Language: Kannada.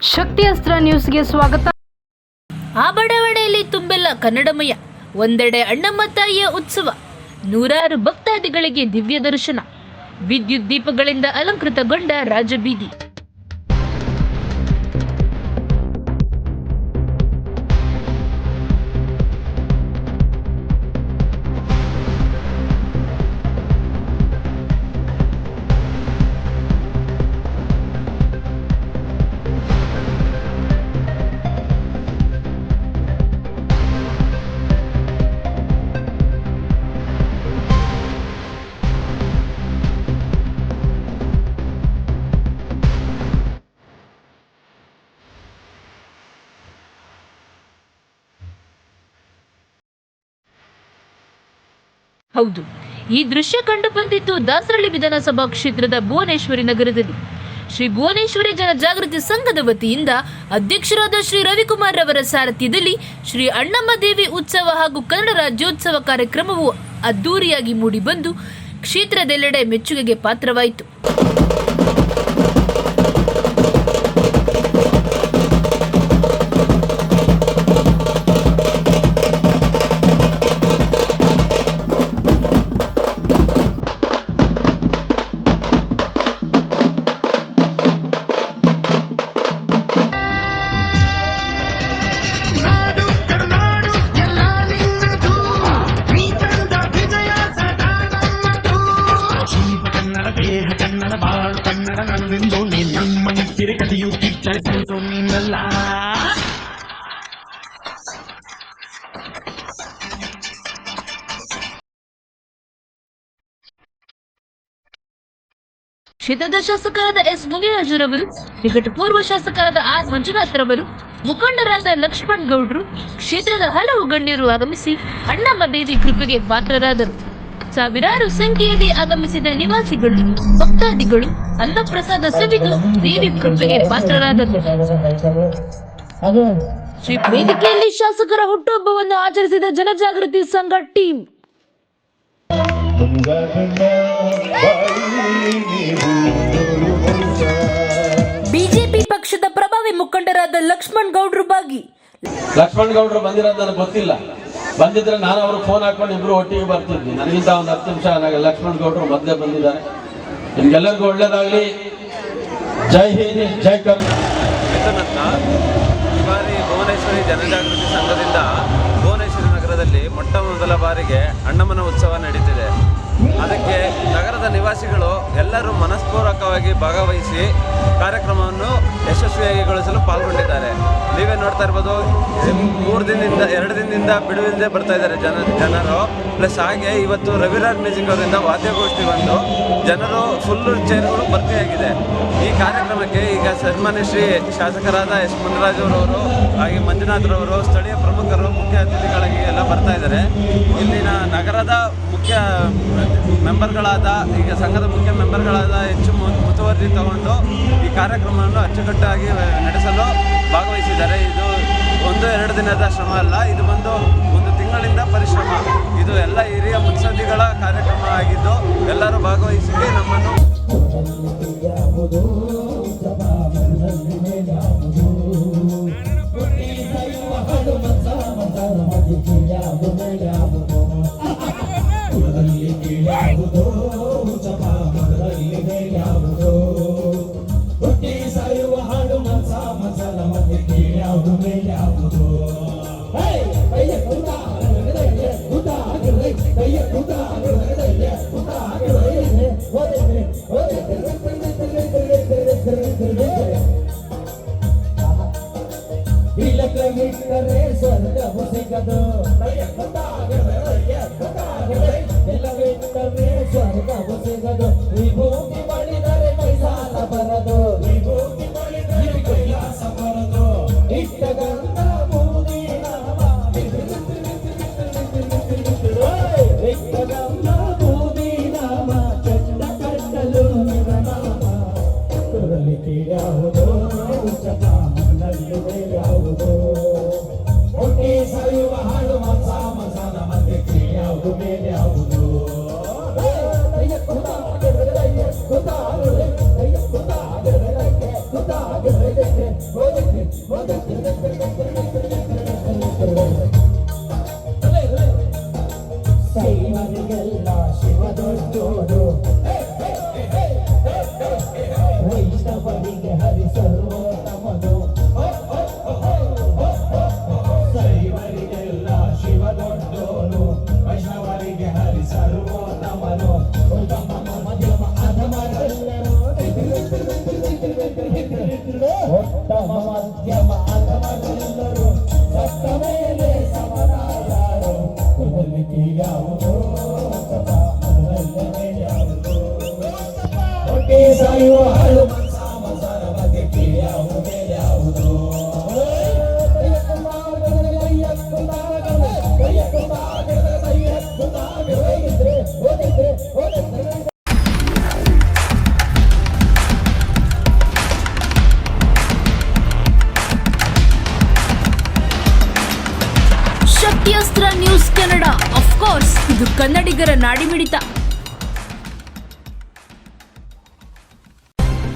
ಶಕ್ತಿ ಅಸ್ತ್ರ ನ್ಯೂಸ್ಗೆ ಸ್ವಾಗತ. ಆ ಬಡಾವಣೆಯಲ್ಲಿ ತುಂಬೆಲ್ಲ ಕನ್ನಡಮಯ. ಒಂದೆಡೆ ಅಣ್ಣಮ್ಮ ತಾಯಿಯ ಉತ್ಸವ, ನೂರಾರು ಭಕ್ತಾದಿಗಳಿಗೆ ದಿವ್ಯ ದರ್ಶನ, ವಿದ್ಯುತ್ ದೀಪಗಳಿಂದ ಅಲಂಕೃತಗೊಂಡ ರಾಜಬೀದಿ. ಹೌದು, ಈ ದೃಶ್ಯ ಕಂಡು ಬಂದಿದ್ದು ದಾಸರಳ್ಳಿ ವಿಧಾನಸಭಾ ಕ್ಷೇತ್ರದ ಭುವನೇಶ್ವರಿ ನಗರದಲ್ಲಿ. ಶ್ರೀ ಭುವನೇಶ್ವರಿ ಜನಜಾಗೃತಿ ಸಂಘದ ವತಿಯಿಂದ ಅಧ್ಯಕ್ಷರಾದ ಶ್ರೀ ರವಿಕುಮಾರ್ ರವರ ಸಾರಥ್ಯದಲ್ಲಿ ಶ್ರೀ ಅಣ್ಣಮ್ಮ ದೇವಿ ಉತ್ಸವ ಹಾಗೂ ಕನ್ನಡ ರಾಜ್ಯೋತ್ಸವ ಕಾರ್ಯಕ್ರಮವು ಅದ್ದೂರಿಯಾಗಿ ಮೂಡಿಬಂದು ಕ್ಷೇತ್ರದೆಲ್ಲೆಡೆ ಮೆಚ್ಚುಗೆಗೆ ಪಾತ್ರವಾಯಿತು. ಕನ್ನಡ ಬಾಳು ಕನ್ನಡ ನನ್ನದೆಂದು ನಮ್ಮ ನಿತ್ತಿರೆ ಕಥೆಯು ಕಿಚ್ಚರಿಸು ನಿನ್ನಲ್ಲ. ಕ್ಷೇತ್ರದ ಶಾಸಕರಾದ ಎಸ್ ಮುನಿರಾಜುರವರು, ನಿಕಟಪೂರ್ವ ಶಾಸಕರಾದ ಆರ್ ಮಂಜುನಾಥ್ರವರು, ಮುಖಂಡರಾದ ಲಕ್ಷ್ಮಣ್ ಗೌಡ್ರು, ಕ್ಷೇತ್ರದ ಹಲವು ಗಣ್ಯರು ಆಗಮಿಸಿ ಅಣ್ಣಮ್ಮ ದೇವಿ ಕೃಪೆಗೆ ಪಾತ್ರರಾದರು. ಸಾವಿರಾರು ಸಂಖ್ಯೆಯಲ್ಲಿ ಆಗಮಿಸಿದ ನಿವಾಸಿಗಳು, ಭಕ್ತಾದಿಗಳು ಅನ್ನಪ್ರಸಾದ ಸವಿದು ದೇವಿ ಕೃಪೆಗೆ ಪಾತ್ರರಾದರು. ಶ್ರೀ ವೇದಿಕೆಯಲ್ಲಿ ಶಾಸಕರ ಹುಟ್ಟುಹಬ್ಬವನ್ನು ಆಚರಿಸಿದ ಜನಜಾಗೃತಿ ಸಂಘ ಟೀಮ್. ಬಿಜೆಪಿ ಪಕ್ಷದ ಪ್ರಭಾವಿ ಮುಖಂಡರಾದ ಲಕ್ಷ್ಮಣ್ ಗೌಡ್ರು ಭಾಗಿ. ಲಕ್ಷ್ಮಣ್ ಗೌಡ್ರು ಬಂದಿರೋದು ನನಗೆ ಗೊತ್ತಿಲ್ಲ. ಬಂದಿದ್ರೆ ನಾನು ಅವ್ರಿಗೆ ಫೋನ್ ಹಾಕೊಂಡು ಇಬ್ರು ಒಟ್ಟಿಗೆ ಬರ್ತಿದ್ವಿ. ನನಗಿಂತ ಒಂದು 10 ನಿಮಿಷ ಲಕ್ಷ್ಮಣ್ ಗೌಡ್ರು ಮೊದಲೇ ಬಂದಿದ್ದಾರೆ. ನಿಮ್ಗೆಲ್ಲರಿಗೂ ಒಳ್ಳೇದಾಗಲಿ. ಜೈ ಹಿಂದ್, ಜೈ ಕರ್ನಾಟಕ. ಈ ಬಾರಿ ಭುವನೇಶ್ವರಿ ಜನಜಾಗೃತಿ ಸಂಘದಿಂದ ಭುವನೇಶ್ವರಿ ನಗರದಲ್ಲಿ ಮೊಟ್ಟ ಮೊದಲ ಬಾರಿಗೆ ಅಣ್ಣಮ್ಮನ ಉತ್ಸವ ನಡೀತಿದೆ. ಅದಕ್ಕೆ ನಗರದ ನಿವಾಸಿಗಳು ಎಲ್ಲರೂ ಮನಸ್ಪೂರ್ವಕವಾಗಿ ಭಾಗವಹಿಸಿ ಕಾರ್ಯಕ್ರಮವನ್ನು ಯಶಸ್ವಿಯಾಗಿಗೊಳಿಸಲು ಪಾಲ್ಗೊಂಡಿದ್ದಾರೆ. ನೀವೇ ನೋಡ್ತಾ ಇರ್ಬೋದು, 2 ದಿನದಿಂದ ಬಿಡುವಿಲ್ಲದೆ ಬರ್ತಾ ಇದ್ದಾರೆ ಜನರು. ಪ್ಲಸ್ ಹಾಗೆ ಇವತ್ತು ರವಿರಾಜ್ ಮ್ಯೂಸಿಕ್ ಅವರಿಂದ ವಾದ್ಯಗೋಷ್ಠಿ ಬಂದು ಜನರು ಫುಲ್ಲು ಚೇರ್ಗಳು ಭರ್ತಿಯಾಗಿದೆ. ಈ ಕಾರ್ಯಕ್ರಮಕ್ಕೆ ಈಗ ಸನ್ಮಾನ್ಯ ಶ್ರೀ ಶಾಸಕರಾದ ಎಸ್ ಮುನಿರಾಜುರವರು ಹಾಗೆ ಮಂಜುನಾಥ್ರವರು, ಸ್ಥಳೀಯ ಪ್ರಮುಖರು, ಮುಖ್ಯ ಅತಿಥಿಗಳಾಗಿ ಎಲ್ಲ ಬರ್ತಾ ಇದ್ದಾರೆ. ಇಲ್ಲಿನ ನಗರದ ಮುಖ್ಯ ಮೆಂಬರ್ಗಳಾದ, ಈಗ ಸಂಘದ ಮುಖ್ಯ ಮೆಂಬರ್ಗಳಾದ ಹೆಚ್ಚು ಮುತುವರ್ಜಿ ತಗೊಂಡು ಈ ಕಾರ್ಯಕ್ರಮವನ್ನು ಅಚ್ಚುಕಟ್ಟಾಗಿ ನಡೆಸಲು ಭಾಗವಹಿಸಿದ್ದಾರೆ. ಇದು 1-2 ದಿನದ ಶ್ರಮ ಅಲ್ಲ, ಇದು ಒಂದು ತಿಂಗಳಿಂದ ಪರಿಶ್ರಮ. ಇದು ಎಲ್ಲ ಹಿರಿಯ ಮುತ್ಸದ್ದಿಗಳ ಕಾರ್ಯಕ್ರಮ ಆಗಿದ್ದು ಎಲ್ಲರೂ ಭಾಗವಹಿಸಿ ನಮ್ಮನ್ನು ಸ್ವರ್ಗವು ಸಿಗದು, ಸ್ವರ್ಗವು ಸಿಗದು, ವಿಭೂತಿ ಮಾಡಿದರೆ ಕೈಸಾಲ ಬರದು, ಕೈಲಾಸ ಬರದು, ಇಷ್ಟ ಗಂಧ ಬೂದಿ ನಾಮ, ಇಷ್ಟ ಗಂಧ ಬೂದಿ ನಾಮ, ಚಂಡ ಕಟ್ಟಲು ನಾಮ, ತುರಲಿಕೆ ಯಾವುದೋ ಉಚ್ಚಕ ಮಣ್ಣಲ್ಲಿ ಯಾವುದೋ, ಹೊಟ್ಟೆ ಸರಿಯುವ ಹಾಡು ಮಸಾಲ ಮಧ್ಯಕ್ಕೆ ಯಾವುದು ಮೇಲೆ ಯಾವುದು, ಗೊತ್ತಾಗದೆ ಶೈವರಿಗೆಲ್ಲ ಶಿವ ದೊಡ್ಡೋರು, ವೈಷ್ಣವರಿಗೆ ಹರಿ ಸರ್ವೋತ್ತಮನು. ಶೈವರಿಗೆಲ್ಲ ಶಿವ ದೊಡ್ಡೋರು, ವೈಷ್ಣವರಿಗೆ ಹರಿ ಸರ್ವೋತ್ತಮನು. ಉತ್ತಮ ಮಧ್ಯಮ ಅಧಮರೆಲ್ಲರೂ, ಉತ್ತಮ ಮಧ್ಯಮ ಅಧಮರೆಲ್ಲರೂ ಸತ್ತ ಮೇಲೆ ಸಮನಾಯಾರು. ಕುದಲಿಕೆ ಯಾವುದು ಅದರಲ್ಲೇ ಯಾವುದು, ಹೊಟ್ಟೆ ಸಾಯುವ ಹಾಳು ಮನಸಾಮಸರ ಬಗೆಗೆ ಯಾವುದೇ ಯಾವುದು. ಶಕ್ತಿಯಸ್ತ್ರ ನ್ಯೂಸ್ ಕನ್ನಡ, ಅಫ್ಕೋರ್ಸ್ ಇದು ಕನ್ನಡಿಗರ ನಾಡಿಮಿಡಿತ.